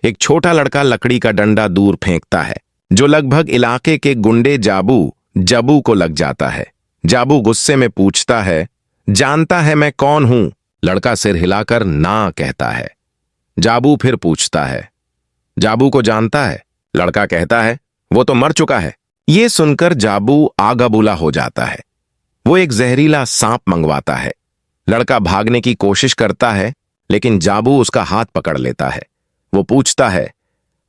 एक छोटा लड़का लकड़ी का डंडा दूर फेंकता है, जो लगभग इलाके के गुंडे जबू को लग जाता है। जाबू गुस्से में पूछता है, जानता है मैं कौन हूं? लड़का सिर हिलाकर ना कहता है। जाबू फिर पूछता है, जाबू को जानता है? लड़का कहता है, वो तो मर चुका है। ये सुनकर जाबू आगाबूला हो जाता है। वो एक जहरीला सांप मंगवाता है। लड़का भागने की कोशिश करता है, लेकिन जाबू उसका हाथ पकड़ लेता है। वो पूछता है,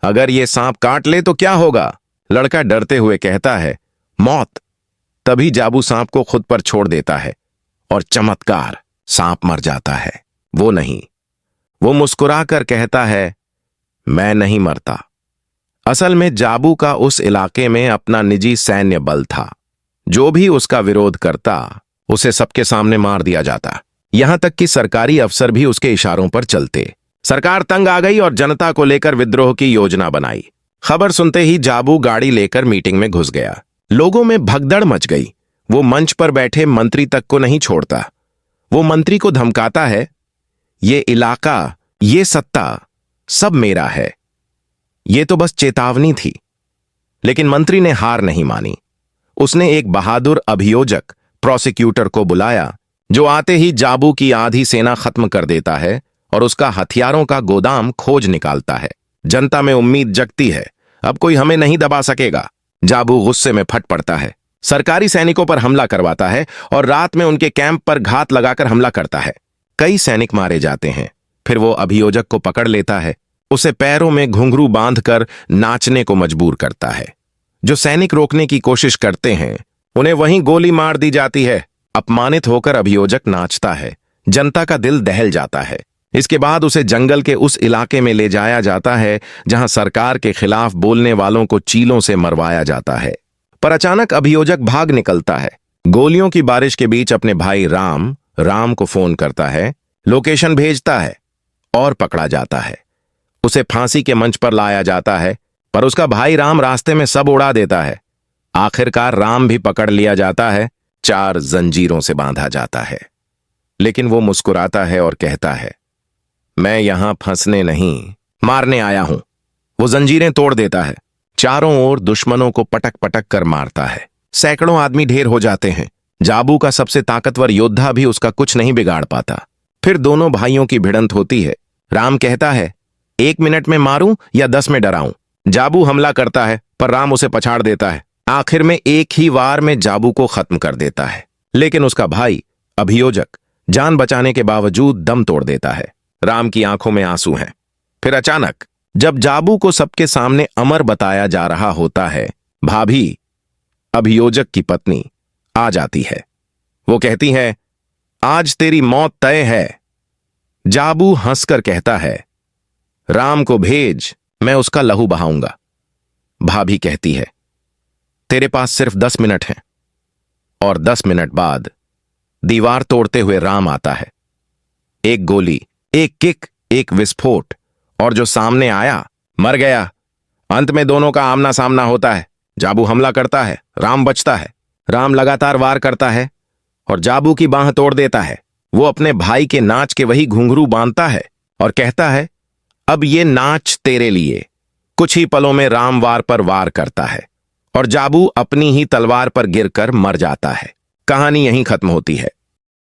अगर ये सांप काट ले तो क्या होगा? लड़का डरते हुए कहता है, मौत। तभी जाबू सांप को खुद पर छोड़ देता है और चमत्कार, सांप मर जाता है। वो नहीं। वो मुस्कुराकर कहता है, मैं नहीं मरता। असल में जाबू का उस इलाके में अपना निजी सैन्य बल था। जो भी उसका विरोध करता, उसे सबके सामने मार दिया जाता। यहां तक कि सरकारी अफसर भी उसके इशारों पर चलते। सरकार तंग आ गई और जनता को लेकर विद्रोह की योजना बनाई। खबर सुनते ही जाबू गाड़ी लेकर मीटिंग में घुस गया। लोगों में भगदड़ मच गई। वो मंच पर बैठे मंत्री तक को नहीं छोड़ता। वो मंत्री को धमकाता है, ये इलाका, ये सत्ता सब मेरा है। ये तो बस चेतावनी थी। लेकिन मंत्री ने हार नहीं मानी। उसने एक बहादुर अभियोजक प्रोसिक्यूटर को बुलाया, जो आते ही जाबू की आधी सेना खत्म कर देता है और उसका हथियारों का गोदाम खोज निकालता है। जनता में उम्मीद जगती है, अब कोई हमें नहीं दबा सकेगा। जाबू गुस्से में फट पड़ता है, सरकारी सैनिकों पर हमला करवाता है और रात में उनके कैंप पर घात लगाकर हमला करता है। कई सैनिक मारे जाते हैं। फिर वो अभियोजक को पकड़ लेता है, उसे पैरों में घुंघरू बांधकर नाचने को मजबूर करता है। जो सैनिक रोकने की कोशिश करते हैं, उन्हें वहीं गोली मार दी जाती है। अपमानित होकर अभियोजक नाचता है। जनता का दिल दहल जाता है। इसके बाद उसे जंगल के उस इलाके में ले जाया जाता है जहां सरकार के खिलाफ बोलने वालों को चीलों से मरवाया जाता है। पर अचानक अभियोजक भाग निकलता है। गोलियों की बारिश के बीच अपने भाई राम को फोन करता है, लोकेशन भेजता है और पकड़ा जाता है। उसे फांसी के मंच पर लाया जाता है, पर उसका भाई राम रास्ते में सब उड़ा देता है। आखिरकार राम भी पकड़ लिया जाता है, 4 जंजीरों से बांधा जाता है। लेकिन वो मुस्कुराता है और कहता है, मैं यहां फंसने नहीं, मारने आया हूं। वो जंजीरें तोड़ देता है, चारों ओर दुश्मनों को पटक पटक कर मारता है। सैकड़ों आदमी ढेर हो जाते हैं। जाबू का सबसे ताकतवर योद्धा भी उसका कुछ नहीं बिगाड़ पाता। फिर दोनों भाइयों की भिड़ंत होती है। राम कहता है, 1 मिनट में मारूं या 10 में डराऊं? जाबू हमला करता है, पर राम उसे पछाड़ देता है। आखिर में एक ही वार में जाबू को खत्म कर देता है। लेकिन उसका भाई अभियोजक जान बचाने के बावजूद दम तोड़ देता है। राम की आंखों में आंसू हैं। फिर अचानक जब जाबू को सबके सामने अमर बताया जा रहा होता है, भाभी, अभियोजक की पत्नी, आ जाती है। वो कहती है, आज तेरी मौत तय है। जाबू हंसकर कहता है, राम को भेज, मैं उसका लहू बहाऊंगा। भाभी कहती है, तेरे पास सिर्फ 10 मिनट हैं। और 10 मिनट बाद दीवार तोड़ते हुए राम आता है। एक गोली, एक किक, एक विस्फोट, और जो सामने आया मर गया। अंत में दोनों का आमना सामना होता है। जाबू हमला करता है, राम बचता है। राम लगातार वार करता है और जाबू की बांह तोड़ देता है। वो अपने भाई के नाच के वही घुंघरू बांधता है और कहता है, अब ये नाच तेरे लिए। कुछ ही पलों में राम वार पर वार करता है और जाबू अपनी ही तलवार पर गिरकर मर जाता है। कहानी यहीं खत्म होती है।